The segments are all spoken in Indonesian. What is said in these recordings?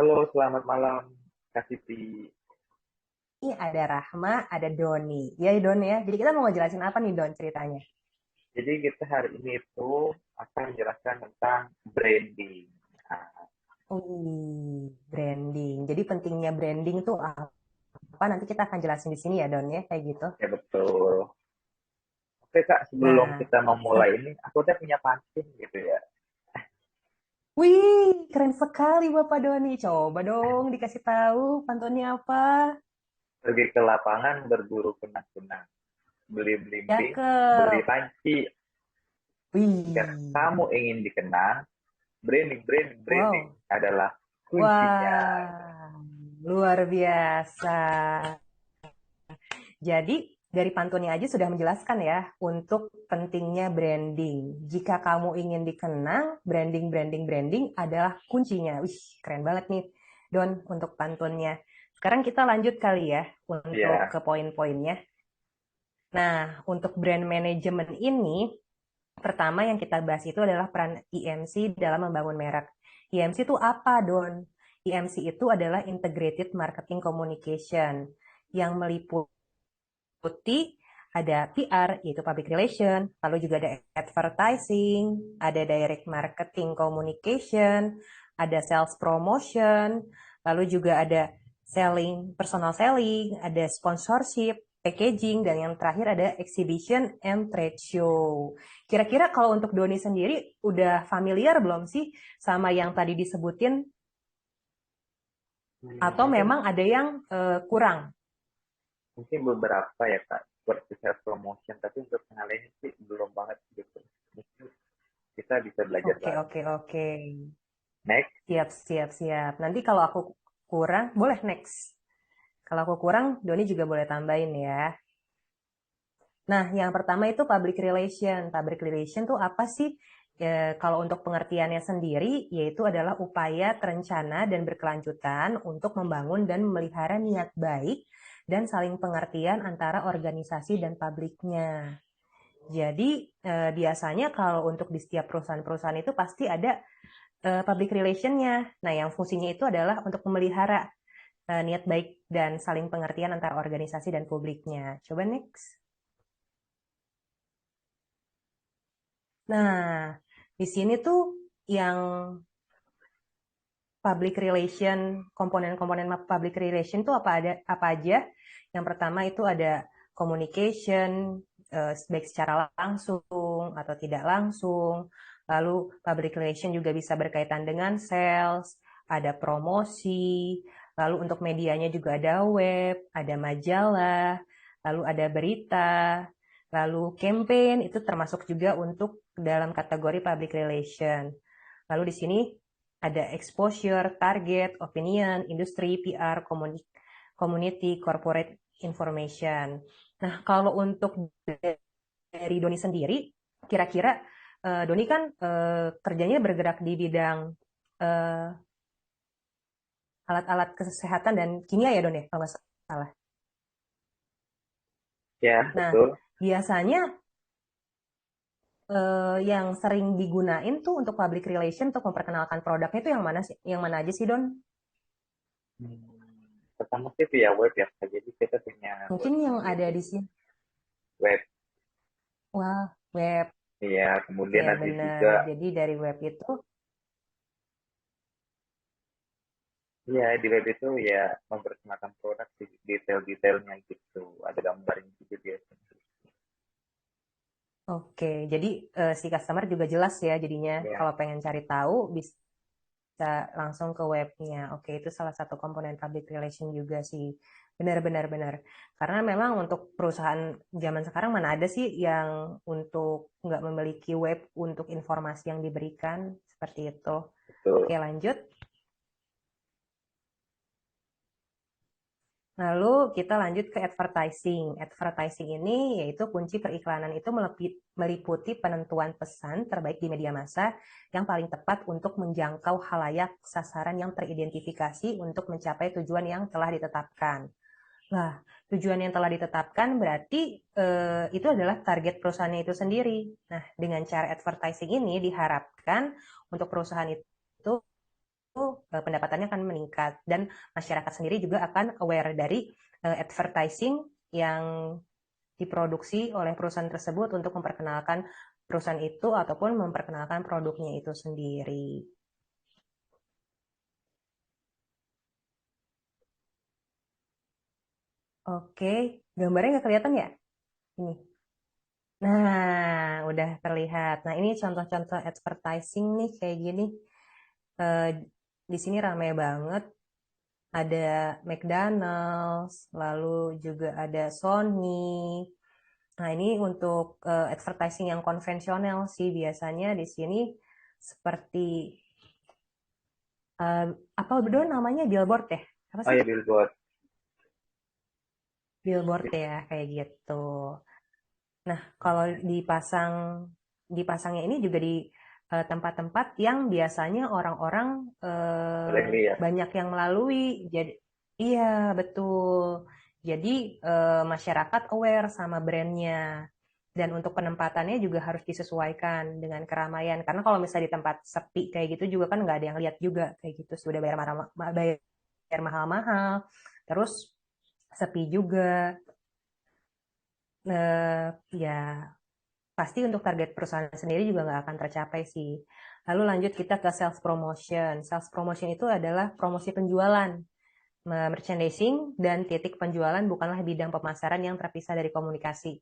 Halo, selamat malam, Kak Siti. Ini ada Rahma, ada Doni. Ya, Don ya. Jadi kita mau ngejelasin apa nih Don ceritanya? Jadi kita hari ini itu akan menjelaskan tentang branding. Nah, Branding. Jadi pentingnya branding tuh apa? Nanti kita akan jelasin di sini ya Don ya, kayak gitu. ya betul. Oke Kak, sebelum Nah, kita memulai ini, aku udah punya pantun gitu ya. wih, keren sekali Bapak Doni. Coba dong dikasih tahu pantunnya apa? Pergi ke lapangan berburu kunang-kunang. Beli belimbing, beli Cakep. panci. Jika Wih, kamu ingin dikenang, branding, branding, branding wow. adalah kuncinya. Wah, luar biasa. Jadi dari pantunnya aja sudah menjelaskan ya untuk pentingnya branding. Jika kamu ingin dikenang, branding, branding, branding adalah kuncinya. Wih, keren banget nih, Don, untuk pantunnya. Sekarang kita lanjut kali ya untuk Ya, ke poin-poinnya. Nah, untuk brand management ini, pertama yang kita bahas itu adalah peran IMC dalam membangun merek. IMC itu apa, Don? IMC itu adalah Integrated Marketing Communication yang meliputi ada PR, yaitu public relation, lalu juga ada advertising, ada direct marketing communication, ada sales promotion, lalu juga ada selling, personal selling, ada sponsorship, packaging, dan yang terakhir ada exhibition and trade show. Kira-kira kalau untuk Doni sendiri, udah familiar belum sih sama yang tadi disebutin, atau mungkin memang ada yang kurang? mungkin beberapa ya Kak, seperti self promotion, tapi untuk hal ini sih belum banget gitu. Mungkin kita bisa belajar Oke, bareng. oke, oke. Next. Siap, siap, siap. Nanti kalau aku kurang, boleh next. Kalau aku kurang, Doni juga boleh tambahin ya. Nah, yang pertama itu public relation. Public relation tuh apa sih? Kalau untuk pengertiannya sendiri, yaitu adalah upaya terencana dan berkelanjutan untuk membangun dan memelihara niat baik dan saling pengertian antara organisasi dan publiknya. Jadi, biasanya kalau untuk di setiap perusahaan-perusahaan itu pasti ada public relation-nya. Nah, yang fungsinya itu adalah untuk memelihara niat baik dan saling pengertian antara organisasi dan publiknya. Coba next. Nah, di sini tuh yang public relation, komponen-komponen public relation tuh apa aja? Yang pertama itu ada communication, baik secara langsung atau tidak langsung. Lalu public relation juga bisa berkaitan dengan sales, ada promosi, lalu untuk medianya juga ada web, ada majalah, lalu ada berita, lalu campaign itu termasuk juga untuk dalam kategori public relation. Lalu di sini ada exposure, target, opinion, industri, PR, community, corporate information. Nah, kalau untuk dari Doni sendiri, kira-kira Doni kan kerjanya bergerak di bidang eh, alat-alat kesehatan dan kimia ya Doni, ya, kalau nggak salah. Ya, Nah, betul. biasanya yang sering digunain tuh untuk public relation untuk memperkenalkan produknya itu yang mana sih? Yang mana aja sih Don? Pertama sih via web ya, Kak. Jadi kita punya web Mungkin yang ada sendiri. di sini. Web, Wah, web. ya. Kemudian Ya, nanti benar. juga, Jadi dari web itu, ya di web itu ya memperkenalkan produk detail-detailnya gitu. Ada gambarnya juga biasanya. oke. Jadi si customer juga jelas ya jadinya Ya, kalau pengen cari tahu bisa langsung ke webnya. Oke, itu salah satu komponen public relation juga sih. Benar-benar benar. Karena memang untuk perusahaan zaman sekarang mana ada sih yang untuk nggak memiliki web untuk informasi yang diberikan seperti itu. betul. Oke, lanjut. Lalu kita lanjut ke advertising. Advertising ini yaitu kunci periklanan itu meliputi penentuan pesan terbaik di media massa yang paling tepat untuk menjangkau halayak sasaran yang teridentifikasi untuk mencapai tujuan yang telah ditetapkan. Nah, tujuan yang telah ditetapkan berarti itu adalah target perusahaannya itu sendiri. Nah, dengan cara advertising ini diharapkan untuk perusahaan itu pendapatannya akan meningkat dan masyarakat sendiri juga akan aware dari advertising yang diproduksi oleh perusahaan tersebut untuk memperkenalkan perusahaan itu ataupun memperkenalkan produknya itu sendiri. Oke, gambarnya nggak kelihatan ya? Ini. Nah, udah terlihat. Nah, ini contoh-contoh advertising nih kayak gini. Eh, di sini ramai banget. Ada McDonald's, lalu juga ada Sony. Nah, ini untuk advertising yang konvensional sih biasanya di sini seperti eh, apa berdua namanya billboard ya? Apa Oh sih? ya, billboard. Billboard ya kayak gitu. Nah, kalau dipasangnya ini juga di tempat-tempat yang biasanya orang-orang Boleh lihat. banyak yang melalui. Jadi, iya betul. Jadi masyarakat aware sama brandnya. Dan untuk penempatannya juga harus disesuaikan dengan keramaian. Karena kalau misalnya di tempat sepi kayak gitu juga kan nggak ada yang lihat juga kayak gitu. Sudah bayar mahal-mahal. Terus sepi juga. Ya pasti untuk target perusahaan sendiri juga nggak akan tercapai sih. Lalu lanjut kita ke sales promotion. Sales promotion itu adalah promosi penjualan. Merchandising dan titik penjualan bukanlah bidang pemasaran yang terpisah dari komunikasi.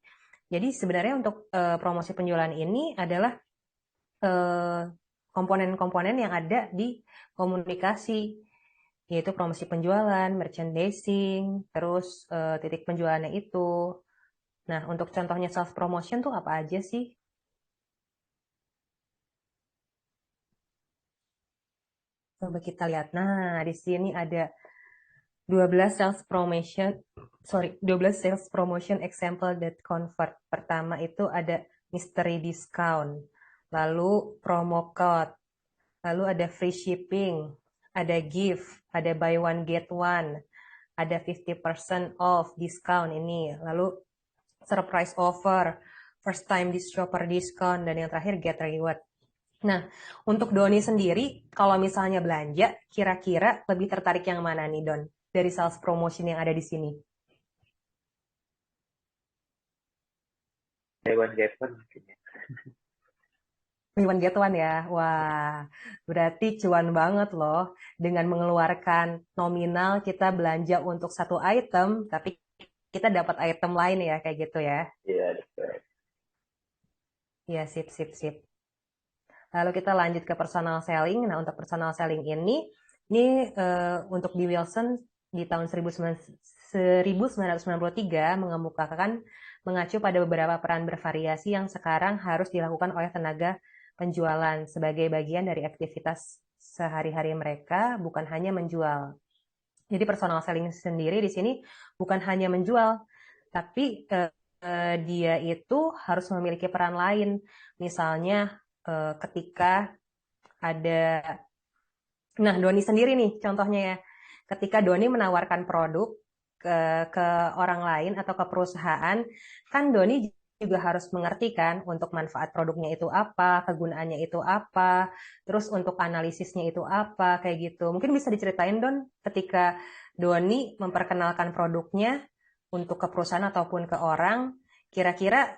Jadi sebenarnya untuk promosi penjualan ini adalah eh, komponen-komponen yang ada di komunikasi, yaitu promosi penjualan, merchandising, terus titik penjualannya itu. Nah, untuk contohnya sales promotion tuh apa aja sih? Coba kita lihat. Nah, di sini ada 12 sales promotion, 12 sales promotion example that convert. Pertama itu ada mystery discount, lalu promo code, lalu ada free shipping, ada gift, ada buy one get one, ada 50% off discount ini, lalu surprise offer, first time shopper discount, dan yang terakhir get reward. Nah, untuk Doni sendiri, kalau misalnya belanja, kira-kira lebih tertarik yang mana nih, Don? Dari sales promotion yang ada di sini. Dewan Jason mungkin ya. Buy one get one ya. Wah, berarti cuan banget loh. Dengan mengeluarkan nominal kita belanja untuk satu item, tapi kita dapat item lain ya, kayak gitu ya. Iya, betul. Iya, sip, sip, sip. Lalu kita lanjut ke personal selling. Nah, untuk personal selling ini untuk di Wilson di tahun 1993 mengemukakan mengacu pada beberapa peran bervariasi yang sekarang harus dilakukan oleh tenaga penjualan sebagai bagian dari aktivitas sehari-hari mereka, bukan hanya menjual. Jadi personal selling sendiri di sini bukan hanya menjual, tapi dia itu harus memiliki peran lain. Misalnya ketika ada, nah Doni sendiri nih contohnya ya, ketika Doni menawarkan produk ke orang lain atau ke perusahaan, kan Doni juga harus mengerti kan untuk manfaat produknya itu apa, kegunaannya itu apa, terus untuk analisisnya itu apa, kayak gitu. Mungkin bisa diceritain Don, ketika Doni memperkenalkan produknya untuk ke perusahaan ataupun ke orang, kira-kira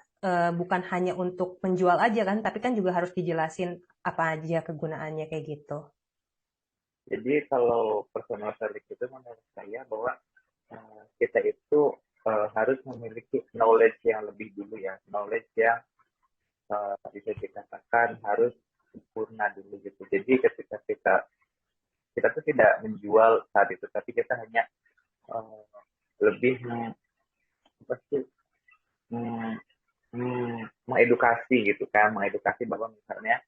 bukan hanya untuk menjual aja kan, tapi kan juga harus dijelasin apa aja kegunaannya kayak gitu. Jadi kalau personal selling itu menurut saya bahwa kita itu harus memiliki knowledge yang lebih dulu ya, knowledge yang bisa dikatakan harus sempurna dulu gitu. Jadi ketika kita kita tuh tidak menjual saat itu, tapi kita hanya uh, lebih apa sih, mm, mengedukasi gitu kan, mengedukasi bahwa misalnya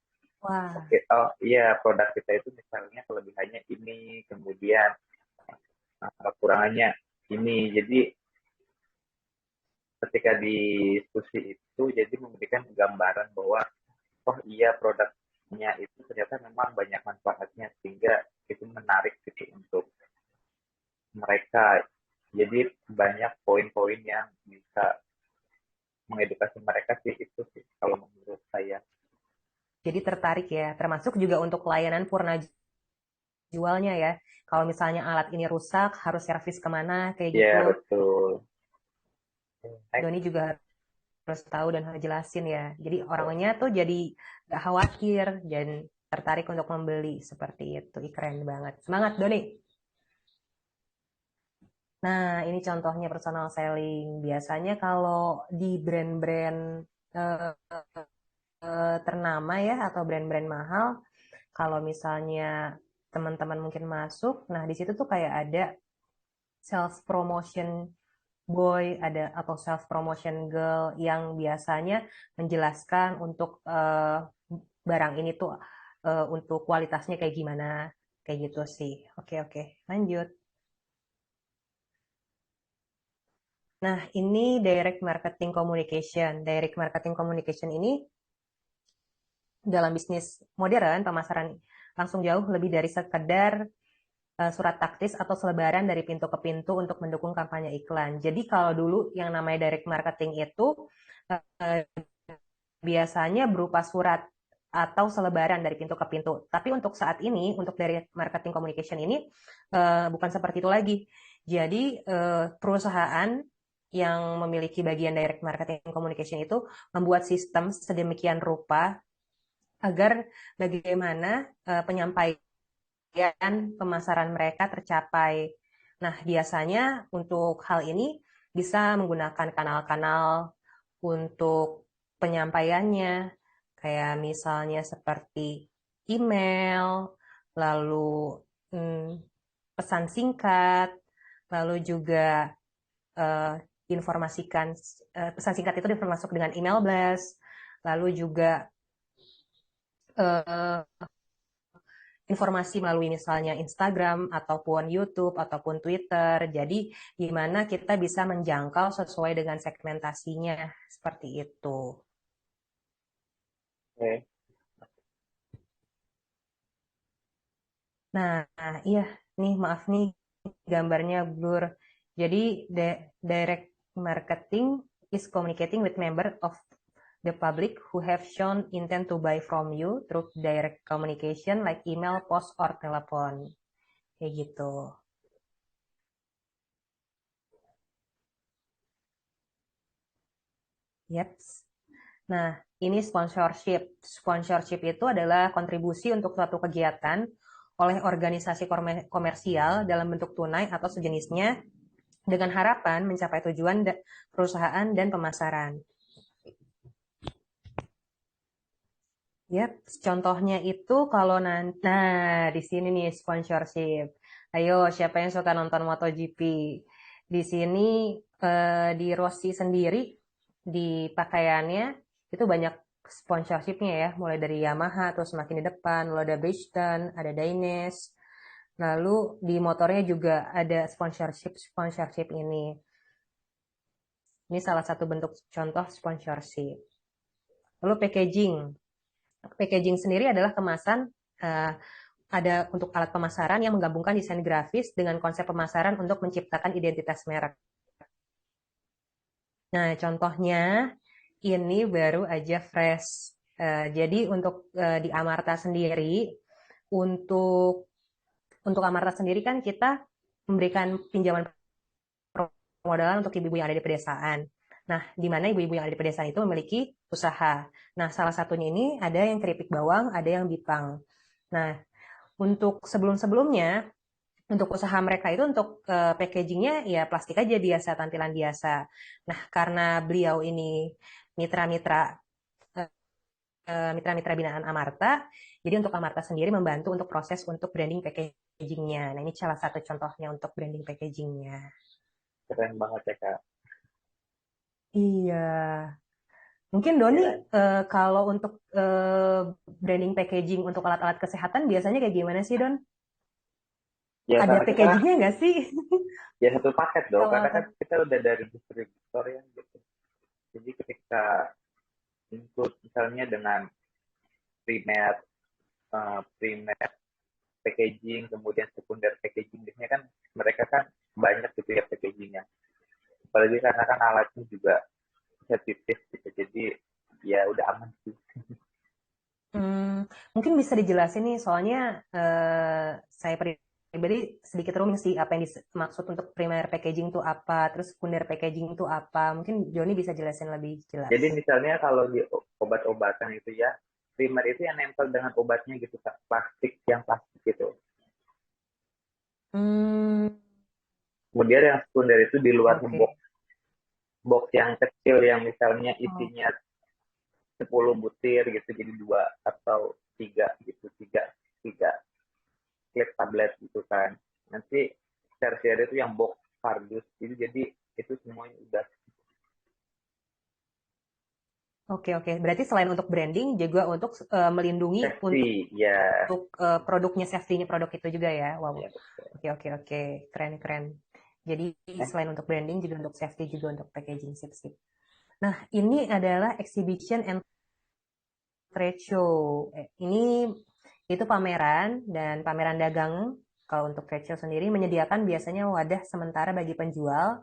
Wah, oke, oh iya produk kita itu misalnya kelebihannya ini, kemudian kekurangannya ini. Jadi ketika diskusi itu jadi memberikan gambaran bahwa oh iya produknya itu ternyata memang banyak manfaatnya sehingga itu menarik gitu untuk mereka. Jadi banyak poin-poin yang bisa mengedukasi mereka sih itu sih kalau menurut saya. jadi tertarik ya, termasuk juga untuk layanan Purna jualnya ya. Kalau misalnya alat ini rusak, harus servis kemana, kayak Ya, gitu. betul. Next. Doni juga harus tahu dan harus jelasin ya. Jadi orangnya tuh jadi gak khawatir dan tertarik untuk membeli seperti itu. Ih, keren banget. Semangat, Doni. Nah, ini contohnya personal selling. Biasanya kalau di brand-brand eh, ternama ya atau brand-brand mahal, kalau misalnya teman-teman mungkin masuk, nah di situ tuh kayak ada self promotion boy, ada atau self promotion girl yang biasanya menjelaskan untuk barang ini tuh untuk kualitasnya kayak gimana, kayak gitu sih. Oke, oke, lanjut. Nah, ini direct marketing communication. Direct marketing communication ini dalam bisnis modern, pemasaran langsung jauh lebih dari sekedar surat taktis atau selebaran dari pintu ke pintu untuk mendukung kampanye iklan. Jadi kalau dulu yang namanya direct marketing itu uh, biasanya berupa surat atau selebaran dari pintu ke pintu. Tapi untuk saat ini, untuk direct marketing communication ini bukan seperti itu lagi. Jadi perusahaan yang memiliki bagian direct marketing communication itu membuat sistem sedemikian rupa agar bagaimana penyampaian pemasaran mereka tercapai. Nah, biasanya untuk hal ini bisa menggunakan kanal-kanal untuk penyampaiannya, kayak misalnya seperti email, lalu pesan singkat, lalu juga eh, informasikan pesan singkat itu masuk dengan email blast, lalu juga eh, informasi melalui misalnya Instagram ataupun YouTube ataupun Twitter. Jadi gimana kita bisa menjangkau sesuai dengan segmentasinya seperti itu. Oke. Nah, iya nih maaf nih gambarnya blur. Jadi direct marketing is communicating with member of the public who have shown intent to buy from you through direct communication like email, post, or telepon. Kayak gitu. Yep. Nah, ini sponsorship. Sponsorship itu adalah kontribusi untuk suatu kegiatan oleh organisasi komersial dalam bentuk tunai atau sejenisnya dengan harapan mencapai tujuan perusahaan dan pemasaran. Ya, contohnya itu kalau nanti, nah di sini nih sponsorship. Ayo, siapa yang suka nonton MotoGP? Di sini di Rossi sendiri di pakaiannya itu banyak sponsorshipnya ya, mulai dari Yamaha terus semakin di depan, lalu ada Bridgestone, ada Dynes, lalu di motornya juga ada sponsorship sponsorship ini. Ini salah satu bentuk contoh sponsorship. Lalu packaging. Packaging sendiri adalah kemasan uh, ada untuk alat pemasaran yang menggabungkan desain grafis dengan konsep pemasaran untuk menciptakan identitas merek. Nah, contohnya ini baru aja fresh. Jadi untuk di Amarta sendiri, untuk Amarta sendiri kan kita memberikan pinjaman permodalan untuk ibu-ibu yang ada di pedesaan. Nah, di mana ibu-ibu yang ada di pedesaan itu memiliki usaha. Nah, salah satunya ini ada yang keripik bawang, ada yang bipang. Nah, untuk sebelum-sebelumnya, untuk usaha mereka itu untuk packagingnya ya plastik aja biasa, tampilan biasa. Nah, karena beliau ini mitra-mitra mitra-mitra binaan Amarta, jadi untuk Amarta sendiri membantu untuk proses untuk branding packagingnya. Nah, ini salah satu contohnya untuk branding packagingnya. Keren banget ya, Kak. Iya. Mungkin Doni, Ya, kalau untuk branding packaging untuk alat-alat kesehatan biasanya kayak gimana sih, Don? ya Ada karena kita packagingnya nggak sih? ya satu paket dong, Kalau karena kan alat kita udah dari distributor ya gitu. Jadi ketika include misalnya dengan primer, primer packaging, kemudian sekunder packaging, biasanya kan mereka kan banyak gitu ya packagingnya. Apalagi karena kan alatnya juga sensitif gitu, jadi ya udah aman sih. Mungkin bisa dijelasin nih, soalnya saya pribadi sedikit rumit sih apa yang dimaksud untuk primer packaging itu apa, terus sekunder packaging itu apa. Mungkin Joni bisa jelasin lebih jelas. Jadi misalnya kalau di obat-obatan itu ya, primer itu yang nempel dengan obatnya gitu, Kak. Plastik gitu. Hmm, Kemudian yang sekunder itu di luarnya oke. box yang kecil yang misalnya Oh, isinya 10 butir gitu, jadi 2 atau 3 gitu, tiga klip tablet gitu kan. Nanti tersier itu yang box kardus itu, jadi itu semuanya udah oke, oke. Berarti selain untuk branding, juga untuk melindungi untuk safety ya. produknya, safety-nya produk itu juga ya. Wow. Ya. Oke, oke, oke. Keren, keren. Jadi eh selain untuk branding, juga untuk safety, juga untuk packaging. Sip, sip. Nah, ini adalah exhibition and trade show. Ini itu pameran dan pameran dagang. Kalau untuk trade show sendiri menyediakan biasanya wadah sementara bagi penjual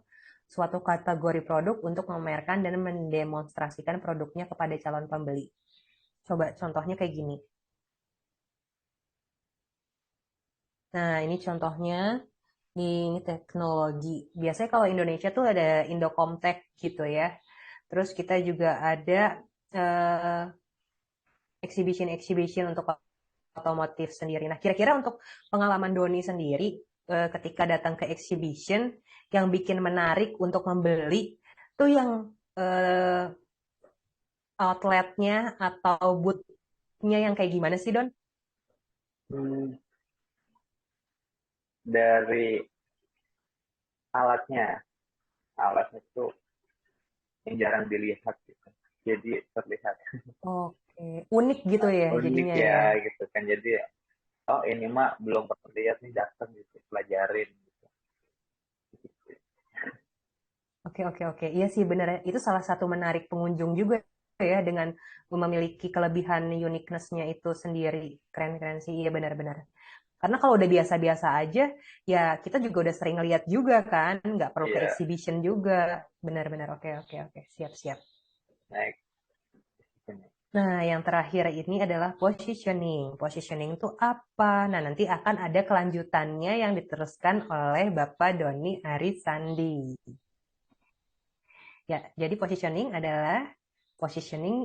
suatu kategori produk untuk memamerkan dan mendemonstrasikan produknya kepada calon pembeli. Coba contohnya kayak gini. Nah, ini contohnya di teknologi. Biasanya kalau Indonesia tuh ada Indocomtech gitu ya. Terus kita juga ada eh, exhibition-exhibition untuk otomotif sendiri. Nah, kira-kira untuk pengalaman Doni sendiri ketika datang ke exhibition yang bikin menarik untuk membeli tuh yang eh, outletnya atau booth-nya yang kayak gimana sih, Don? hmm, dari alatnya alatnya itu yang jarang dilihat gitu. Jadi terlihat Oke, unik gitu ya unik jadinya ya ya. gitu kan. Jadi oh ini mah belum pernah lihat nih, datang gitu pelajarin gitu. Oke, oke, oke. Iya sih benar. Itu salah satu menarik pengunjung juga ya dengan memiliki kelebihan uniqueness-nya itu sendiri. Keren-keren sih. Iya benar-benar. Karena kalau udah biasa-biasa aja, ya kita juga udah sering lihat juga kan. Nggak perlu ke Iya, exhibition juga. Benar-benar. Oke, oke, oke. Siap-siap. naik. Nah, yang terakhir ini adalah positioning. Positioning itu apa? Nah, nanti akan ada kelanjutannya yang diteruskan oleh Bapak Doni Arisandi. Ya, jadi positioning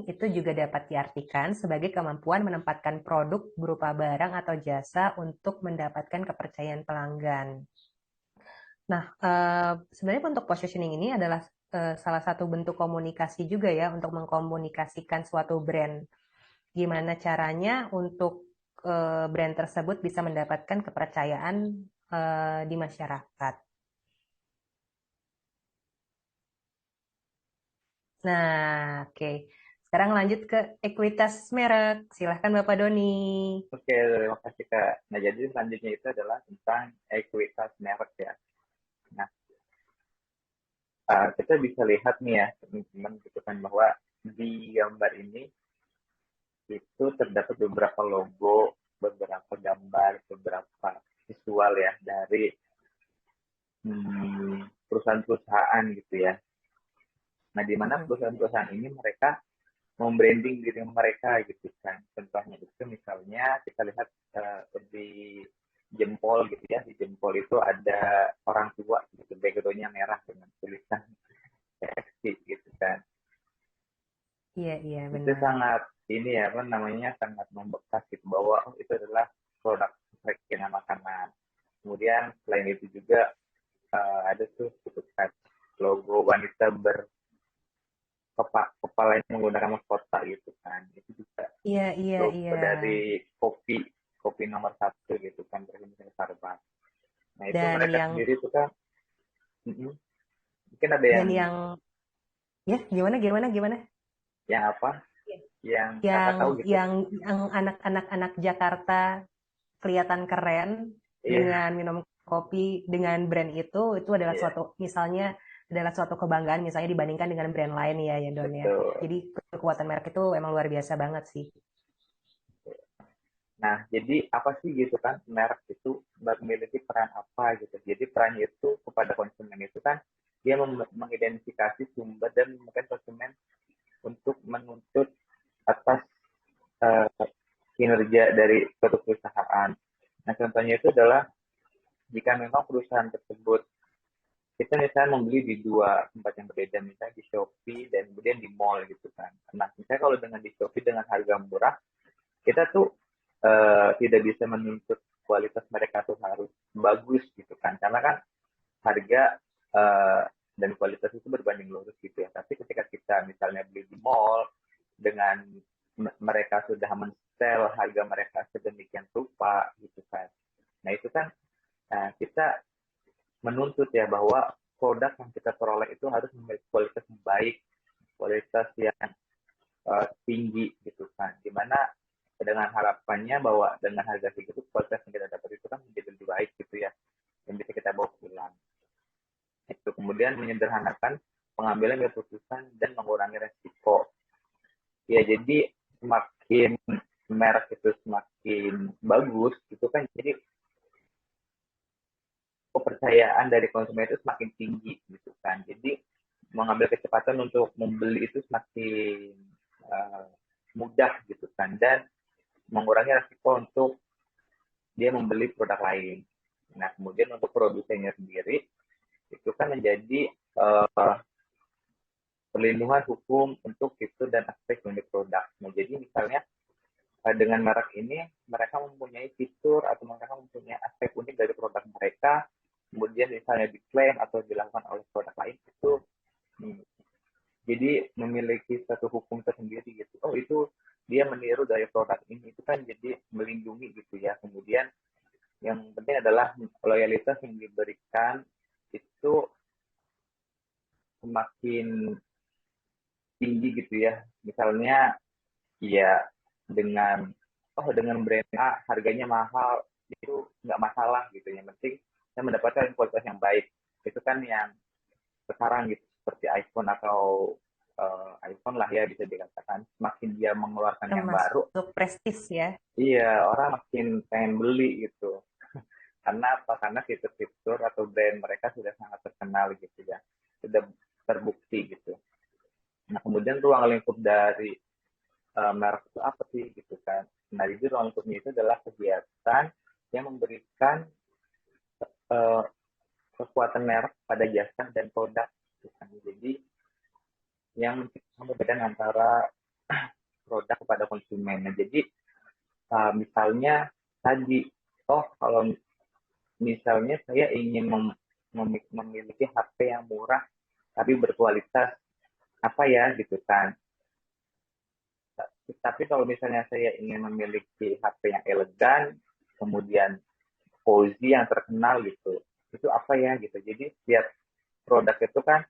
itu juga dapat diartikan sebagai kemampuan menempatkan produk berupa barang atau jasa untuk mendapatkan kepercayaan pelanggan. Nah, sebenarnya untuk positioning ini adalah salah satu bentuk komunikasi juga ya untuk mengkomunikasikan suatu brand. Gimana caranya untuk brand tersebut bisa mendapatkan kepercayaan di masyarakat. Nah, oke. Sekarang lanjut ke ekuitas merek. Silahkan Bapak Doni. Oke, terima kasih Kak. Nah, jadi selanjutnya itu adalah tentang ekuitas merek ya. Nah, kita bisa lihat nih ya, teman-teman, gitu kan, bahwa di gambar ini itu terdapat beberapa logo, beberapa gambar, beberapa visual ya dari perusahaan-perusahaan gitu ya. Nah, di mana Mm-mm. perusahaan-perusahaan ini mereka membranding diri mereka gitu kan. Contohnya itu misalnya kita lihat di jempol gitu ya. Di jempol itu ada orang tua gitu, backgroundnya merah dengan tulisan KFC gitu kan. Iya, iya Itu benar. sangat ini ya, apa namanya, sangat membekas gitu, bahwa oh, itu adalah produk kerajinan makanan. Kemudian selain itu juga ada tuh gitu kan, logo wanita kepala yang menggunakan mahkota gitu kan. Itu juga Iya, iya, logo iya. dari kopi kopi nomor satu gitu kan, dari Starbucks. Nah itu Dan mereka yang sendiri tuh kan, mungkin ada dan yang ya gimana gimana gimana? yang apa, yang kakak Yang tahu gitu. yang anak-anak anak Jakarta kelihatan keren Iya, dengan minum kopi dengan brand itu adalah iya, suatu misalnya adalah suatu kebanggaan misalnya dibandingkan dengan brand lain ya ya Don ya. betul. Jadi kekuatan merek itu emang luar biasa banget sih. Nah, jadi apa sih gitu kan, merek itu memiliki peran apa gitu. Jadi peran itu kepada konsumen itu kan, dia mengidentifikasi sumber dan mungkin konsumen untuk menuntut atas uh, kinerja dari suatu perusahaan. Nah, contohnya itu adalah jika memang perusahaan tersebut kita misalnya membeli di dua tempat yang berbeda, misalnya di Shopee dan kemudian di mall gitu kan. Nah, misalnya kalau dengan di Shopee dengan harga murah, kita tuh tidak bisa menuntut kualitas mereka tuh harus bagus gitu kan, karena kan harga dan kualitas itu berbanding lurus gitu ya. Tapi ketika kita misalnya beli di mall dengan mereka sudah men-sell harga mereka sedemikian rupa gitu kan. Nah itu kan kita menuntut ya bahwa produk yang kita peroleh itu harus memiliki kualitas yang baik, kualitas yang tinggi gitu kan. Dimana dengan harapannya bahwa dengan harga segitu kualitas yang kita dapat itu kan menjadi lebih baik gitu ya, yang bisa kita bawa pulang. Itu kemudian menyederhanakan pengambilan keputusan dan mengurangi resiko. Ya jadi semakin merek itu semakin bagus itu kan, jadi kepercayaan dari konsumen itu semakin tinggi gitu kan. Jadi mengambil kecepatan untuk membeli itu semakin uh, mudah gitu kan, dan mengurangi resiko untuk dia membeli produk lain. Nah kemudian untuk produsennya sendiri itu kan menjadi perlindungan hukum untuk itu dan aspek unik produk. Nah jadi misalnya dengan merek ini mereka mempunyai fitur atau mereka mempunyai aspek unik dari produk mereka, kemudian misalnya diklaim atau dilakukan oleh produk lain itu jadi memiliki satu hukum tersendiri gitu. Oh itu dia meniru dari produk ini, itu kan jadi melindungi gitu ya. Kemudian yang penting adalah loyalitas yang diberikan itu semakin tinggi gitu ya. Misalnya ya dengan dengan brand A harganya mahal itu nggak masalah gitu, yang penting saya mendapatkan kualitas yang baik. Itu kan yang sekarang gitu, seperti iPhone atau iPhone lah ya bisa dikatakan, semakin dia mengeluarkan yang baru, Termasuk prestis ya. iya orang makin pengen beli gitu. Karena apa? Karena fitur-fitur atau brand mereka sudah sangat terkenal gitu ya, sudah terbukti gitu. Nah kemudian ruang lingkup dari merek itu apa sih gitu kan. Nah jadi ruang lingkupnya itu adalah kegiatan yang memberikan uh, kekuatan merek pada jasa dan produk gitu kan. Jadi yang membedakan antara produk kepada konsumen. Nah jadi misalnya tadi, kalau misalnya saya ingin memiliki HP yang murah tapi berkualitas, apa ya gitu kan. Tapi kalau misalnya saya ingin memiliki HP yang elegan, kemudian cozy yang terkenal gitu, itu apa ya gitu. Jadi setiap produk itu kan,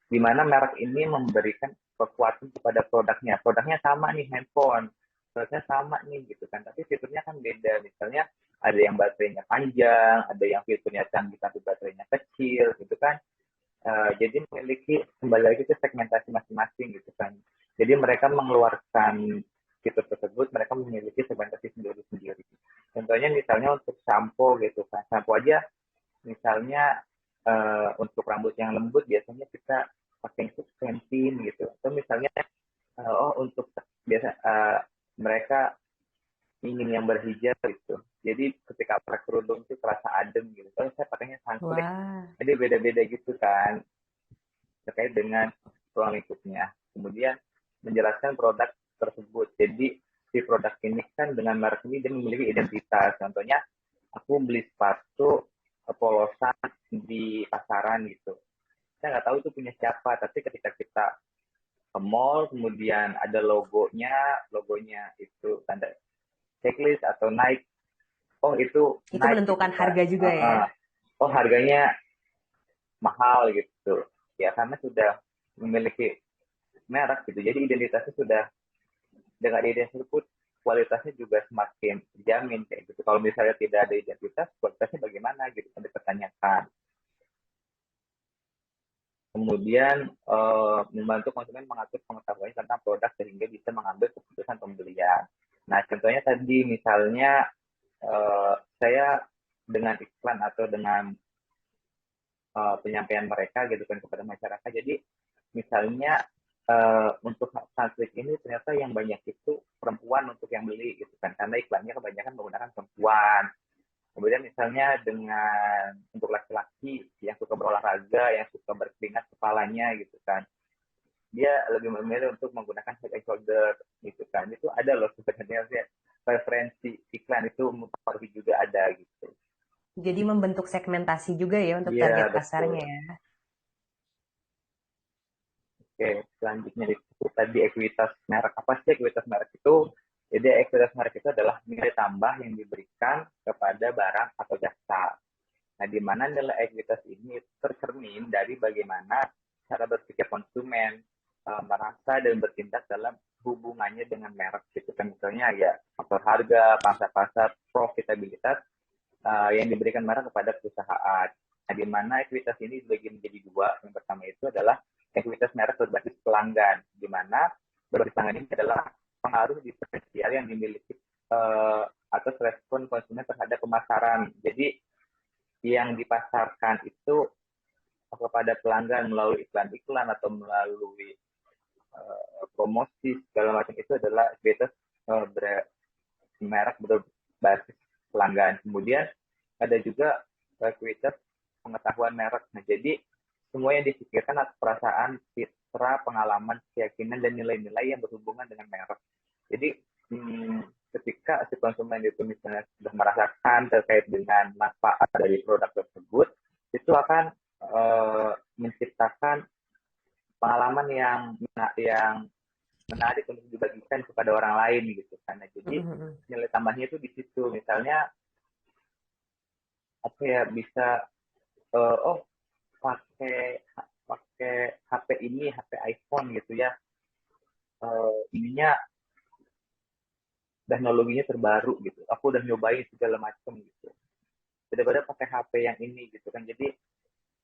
di mana merek ini memberikan kekuatan kepada produknya. Produknya sama nih handphone, produknya sama nih gitu kan, tapi fiturnya kan beda. Misalnya ada yang baterainya panjang, ada yang fiturnya canggih tapi baterainya kecil gitu kan. Jadi memiliki, kembali lagi ke segmentasi masing-masing gitu kan. Jadi mereka mengeluarkan fitur tersebut, mereka memiliki segmentasi sendiri-sendiri. Contohnya misalnya untuk shampoo gitu kan, shampoo aja misalnya untuk rambut yang lembut biasanya kita pakai untuk Pantene gitu, atau misalnya untuk biasa mereka ingin yang berhijab gitu, jadi ketika pakai kerudung itu terasa adem gitu, kalau saya pakainya sunscreen. Wah, Jadi beda-beda gitu kan terkait dengan ruang lingkupnya. Kemudian menjelaskan produk tersebut. Jadi si produk ini kan dengan merek ini dia memiliki identitas. Contohnya aku beli sepatu polosan di pasaran gitu. Saya nggak tahu itu punya siapa, tapi ketika kita ke mall kemudian ada logonya itu tanda checklist atau Nike. Oh itu itu Nike gitu menentukan kan. harga juga ya. Oh harganya mahal gitu. Ya karena sudah memiliki merek gitu. Jadi identitasnya sudah, dengan identitas tersebut kualitasnya juga semakin terjamin kayak gitu. Kalau misalnya tidak ada identitas, kualitasnya bagaimana gitu kan dipertanyakan. Kemudian membantu konsumen mengatur pengetahuan tentang produk sehingga bisa mengambil keputusan pembelian. Nah, contohnya tadi misalnya saya dengan iklan atau dengan penyampaian mereka gitu kan kepada masyarakat. Jadi misalnya untuk sunstick ini ternyata yang banyak itu perempuan untuk yang beli gitu kan, karena iklannya kebanyakan menggunakan perempuan. Kemudian misalnya dengan untuk laki-laki yang suka berolahraga, yang suka berkeringat kepalanya gitu kan, dia lebih memilih untuk menggunakan head and shoulder gitu kan. Itu ada loh sebenarnya preferensi iklan itu mempengaruhi juga ada gitu. Jadi membentuk segmentasi juga ya untuk Iya, target betul. pasarnya ya. Oke, selanjutnya itu tadi ekuitas merek. Apa sih ekuitas merek itu? Jadi ekuitas merek itu adalah nilai tambah yang diberikan kepada barang atau jasa. Nah, di mana nilai ekuitas ini tercermin dari bagaimana cara berpikir konsumen merasa dan bertindak dalam hubungannya dengan merek. Gitu kan, misalnya ya faktor harga, pangsa pasar, profitabilitas yang diberikan merek kepada perusahaan. Nah, di mana ekuitas ini dibagi menjadi dua. Yang pertama itu adalah ekuitas merek berbasis pelanggan, di mana berbasis pelanggan ini adalah pengaruh diferensial yang dimiliki atas respon konsumen terhadap pemasaran. Jadi yang dipasarkan itu kepada pelanggan melalui iklan-iklan atau melalui promosi segala macam itu adalah ekuitas merek berbasis pelanggan. Kemudian ada juga ekuitas pengetahuan merek. Nah, jadi semua yang dipikirkan atas perasaan, citra, pengalaman, keyakinan, dan nilai-nilai yang berhubungan dengan merek. Jadi ketika si konsumen itu misalnya sudah merasakan terkait dengan manfaat dari produk tersebut, itu akan menciptakan pengalaman yang menarik untuk dibagikan kepada orang lain gitu. Karena jadi nilai tambahnya itu di situ. Misalnya apa ya, bisa oh pakai HP ini, HP iPhone gitu ya, ininya teknologinya terbaru gitu, aku udah nyobain segala macam gitu, daripada pakai HP yang ini gitu kan. Jadi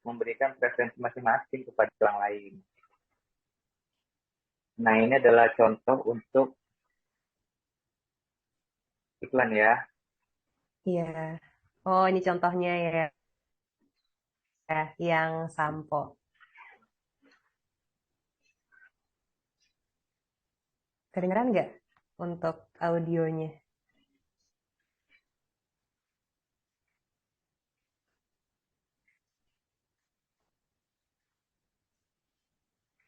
memberikan preferensi masing-masing kepada orang lain. Nah, ini adalah contoh untuk iklan ya. Iya. Oh, ini contohnya ya, yang sampo. Kedengeran nggak untuk audionya?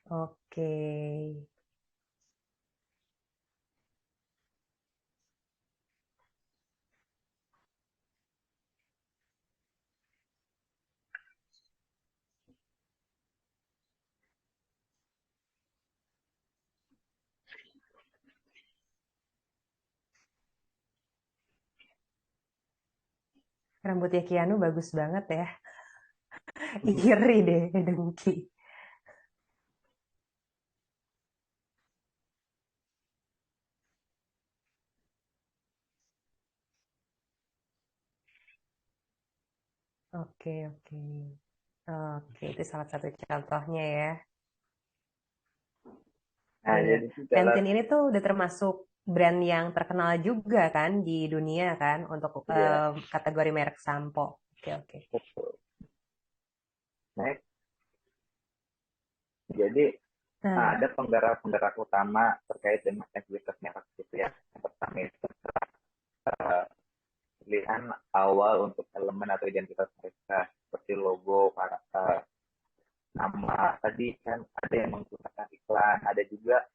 Oke. Rambutnya Keanu bagus banget ya. Iri deh, dengki. Oke, oke. Oke, itu salah satu contohnya ya. Nah, Iya, jadi itu dalam Pantene ini tuh udah termasuk brand yang terkenal juga kan di dunia kan untuk ya kategori merek sampo. Oke, oke. betul. Nah, jadi Nah, ada penggerak-penggerak utama terkait dengan ekuitas merek gitu ya. Yang pertama itu pilihan awal untuk elemen atau identitas mereka, seperti logo, karakter, nama. Tadi kan ada yang menggunakan iklan, ada juga